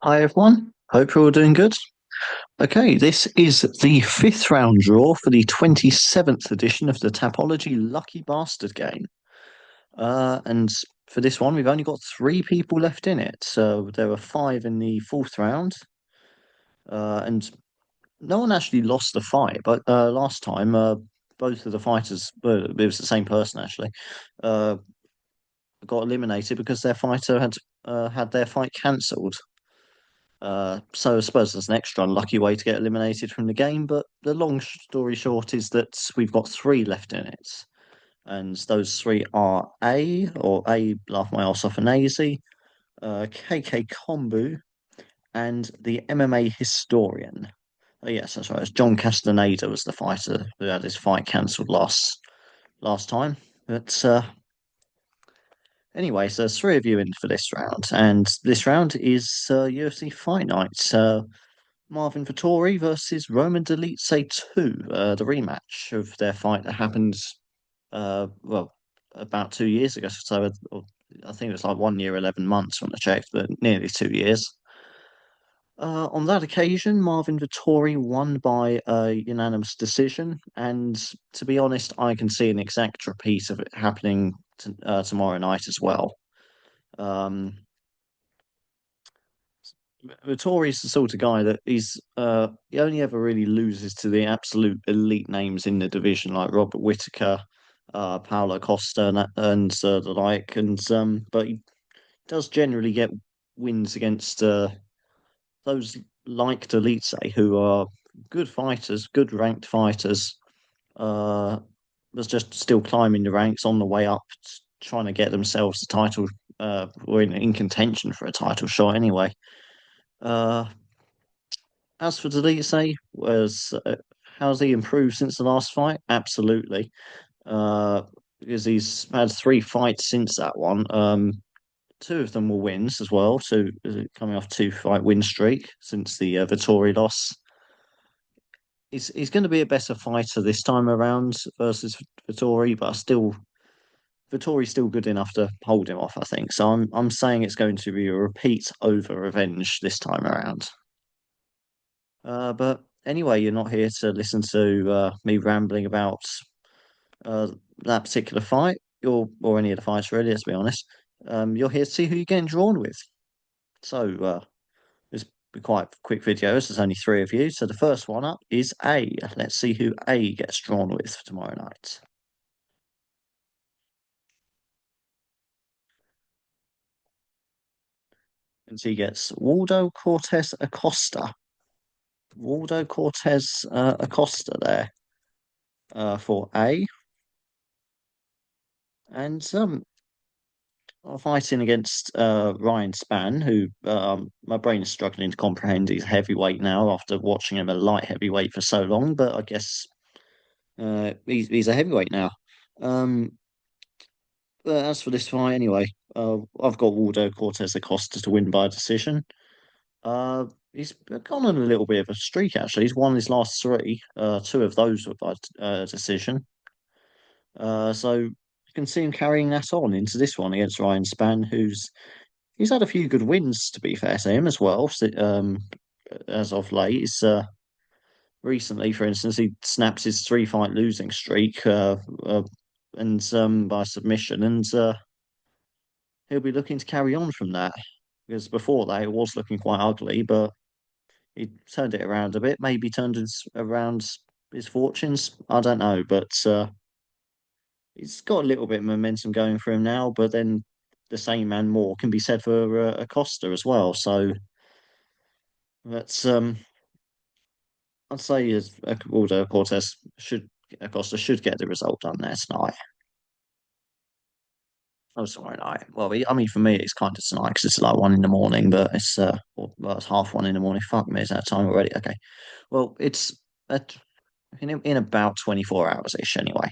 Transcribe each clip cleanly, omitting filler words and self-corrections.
Hi everyone, hope you're all doing good. Okay, this is the fifth round draw for the 27th edition of the Tapology Lucky Bastard Game. And for this one, we've only got three people left in it. So there were five in the fourth round, and no one actually lost the fight. But last time, both of the fighters, it was the same person actually, uh, got eliminated because their fighter had their fight cancelled. So I suppose there's an extra unlucky way to get eliminated from the game, but the long story short is that we've got three left in it. And those three are A, Laugh My Ass Off and Easy, KK Kombu, and the MMA Historian. Oh, yes, that's right. It's John Castaneda was the fighter who had his fight cancelled last time. But anyway, so there's three of you in for this round, and this round is UFC Fight Night. Marvin Vettori versus Roman Delete 2, the rematch of their fight that happened, well, about 2 years ago. So I think it was like 1 year, 11 months when I checked, but nearly 2 years. On that occasion, Marvin Vettori won by a unanimous decision, and to be honest, I can see an exact repeat of it happening tomorrow night as well. Um, Vittori's the sort of guy that he only ever really loses to the absolute elite names in the division, like Robert Whittaker, Paulo Costa, and the like. And but he does generally get wins against those like Delitse, who are good fighters, good ranked fighters. Uh, was just still climbing the ranks on the way up, trying to get themselves the title, or in contention for a title shot anyway. Uh, As for Delise, was how's he improved since the last fight? Absolutely. Uh, because he's had three fights since that one. Two of them were wins as well. So coming off two fight win streak since the Vittori loss. He's going to be a better fighter this time around versus Vittori, but still Vittori's still good enough to hold him off, I think. So I'm saying it's going to be a repeat over revenge this time around. But anyway, you're not here to listen to me rambling about uh, that particular fight, or any of the fights, really, let's be honest. You're here to see who you're getting drawn with. So it's be quite a quick video, as there's only three of you. So the first one up is A. Let's see who A gets drawn with tomorrow night. And he gets Waldo Cortez Acosta. Waldo Cortez Acosta there for A. And fighting against Ryan Spann, who my brain is struggling to comprehend. He's heavyweight now after watching him a light heavyweight for so long, but I guess he's a heavyweight now. Um, but as for this fight, anyway, I've got Waldo Cortez Acosta to win by decision. He's gone on a little bit of a streak actually. He's won his last three. Two of those were by decision. So you can see him carrying that on into this one against Ryan Spann, who's he's had a few good wins, to be fair to him as well. So, as of late, recently, for instance, he snaps his three-fight losing streak, and by submission, and he'll be looking to carry on from that. Because before that, it was looking quite ugly, but he turned it around a bit. Maybe turned around his fortunes. I don't know, but he's got a little bit of momentum going for him now. But then the same and more can be said for Acosta as well. So that's I'd say is Waldo Cortez should Acosta should get the result done there tonight. Oh, sorry, night. Well, I mean, for me, it's kind of tonight because it's like 1 in the morning, but well, it's half 1 in the morning. Fuck me, is that time already? Okay. Well, it's at in about 24 hours ish anyway.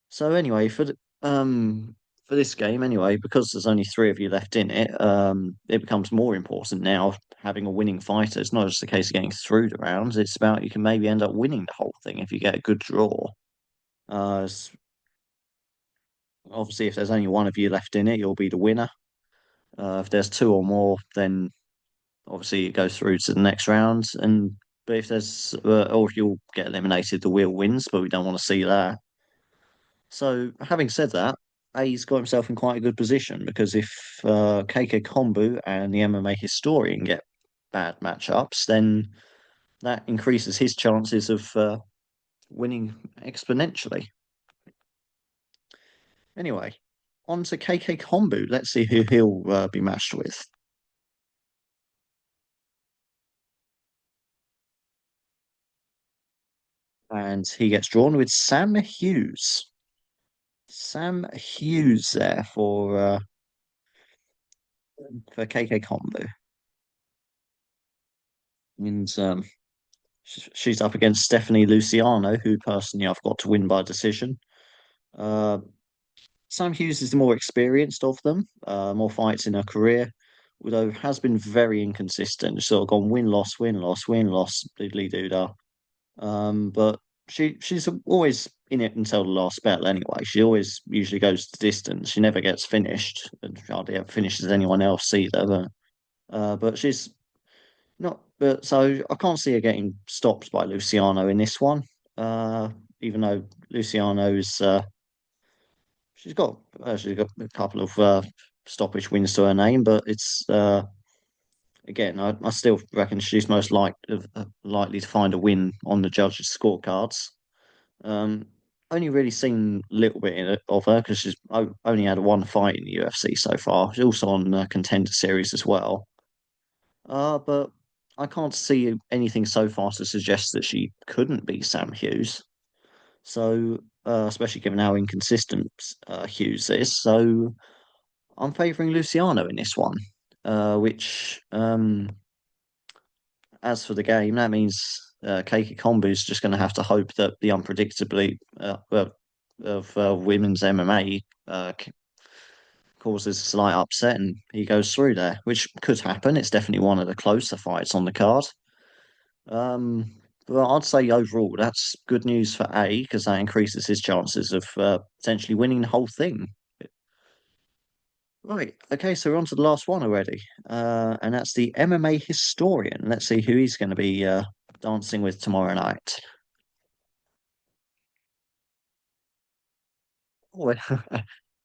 So anyway, for this game anyway, because there's only three of you left in it, it becomes more important now having a winning fighter. It's not just a case of getting through the rounds, it's about you can maybe end up winning the whole thing if you get a good draw. Obviously if there's only one of you left in it, you'll be the winner. If there's two or more, then obviously it goes through to the next round. And but if there's or if you'll get eliminated, the wheel wins. But we don't want to see that. So having said that, A's got himself in quite a good position because if KK Kombu and the MMA historian get bad matchups, then that increases his chances of winning exponentially. Anyway, on to KK Kombu. Let's see who he'll be matched with. And he gets drawn with Sam Hughes. Sam Hughes there for KK Kombu. And she's up against Stephanie Luciano, who personally I've got to win by decision. Uh, Sam Hughes is the more experienced of them, more fights in her career, although has been very inconsistent. Sort of gone win loss, win loss, win loss, diddly doodah. But she's always in it until the last bell anyway. She always usually goes the distance. She never gets finished, and hardly ever finishes anyone else either. But she's not. But so I can't see her getting stopped by Luciano in this one. Even though Luciano's she's got a couple of stoppage wins to her name, but it's again I still reckon she's most likely to find a win on the judges' scorecards. Um, Only really seen a little bit of her because she's only had one fight in the UFC so far. She's also on Contender Series as well. But I can't see anything so far to suggest that she couldn't be Sam Hughes. So, especially given how inconsistent Hughes is. So, I'm favouring Luciano in this one, which, as for the game, that means Keiki Kombu is just going to have to hope that the unpredictably of women's MMA causes a slight upset and he goes through there, which could happen. It's definitely one of the closer fights on the card. Um, but I'd say overall that's good news for A because that increases his chances of potentially winning the whole thing. Right. Okay, so we're on to the last one already. And that's the MMA historian. Let's see who he's going to be dancing with tomorrow night. Oh,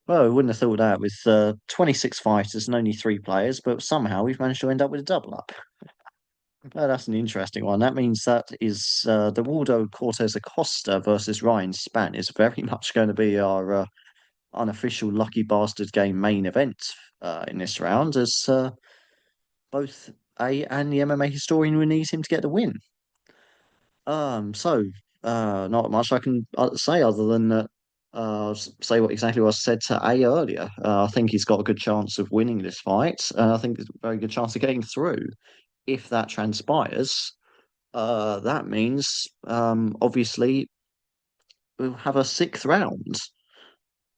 well, I wouldn't have thought that with 26 fighters and only three players, but somehow we've managed to end up with a double up. That's an interesting one. That means that is the Waldo Cortez Acosta versus Ryan Spann is very much going to be our unofficial Lucky Bastard Game main event in this round, as both A and the MMA historian will need him to get the win. So not much I can say other than that. Say what exactly what I said to A earlier. I think he's got a good chance of winning this fight. I think there's a very good chance of getting through. If that transpires, that means obviously we'll have a sixth round.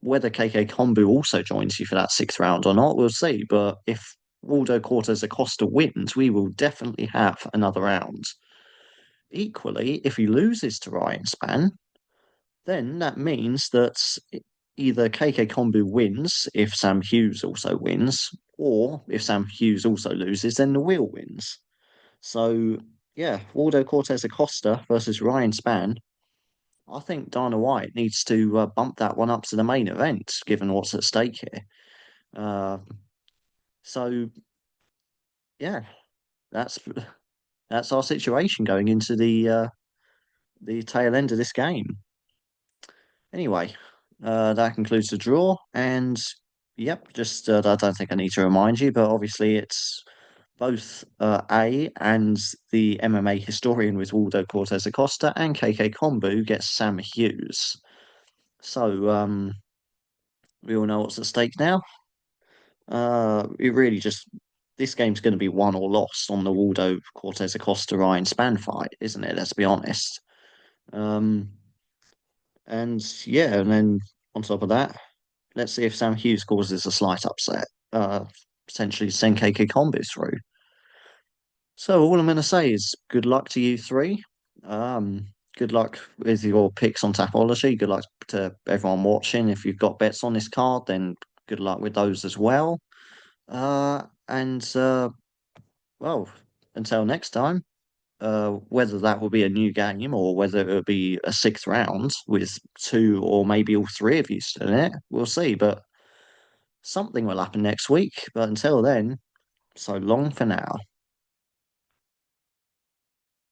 Whether KK Kombu also joins you for that sixth round or not, we'll see. But if Waldo Cortez Acosta wins, we will definitely have another round. Equally, if he loses to Ryan Spann, then that means that either KK Kombu wins if Sam Hughes also wins, or if Sam Hughes also loses, then the wheel wins. So, yeah, Waldo Cortez Acosta versus Ryan Spann. I think Dana White needs to bump that one up to the main event, given what's at stake here. Uh, so, yeah, that's that's our situation going into the tail end of this game. Anyway, that concludes the draw. And yep, just I don't think I need to remind you, but obviously it's both A and the MMA historian with Waldo Cortez Acosta and KK Kombu gets Sam Hughes. So we all know what's at stake now. It really just this game's going to be won or lost on the Waldo Cortez Acosta Ryan Span fight, isn't it? Let's be honest. Um, and yeah, and then on top of that, let's see if Sam Hughes causes a slight upset, potentially send KK Kombu through. So all I'm going to say is good luck to you three. Good luck with your picks on Tapology. Good luck to everyone watching. If you've got bets on this card, then good luck with those as well. And well, until next time, whether that will be a new game or whether it'll be a sixth round with two or maybe all three of you still in it, we'll see. But something will happen next week. But until then, so long for now.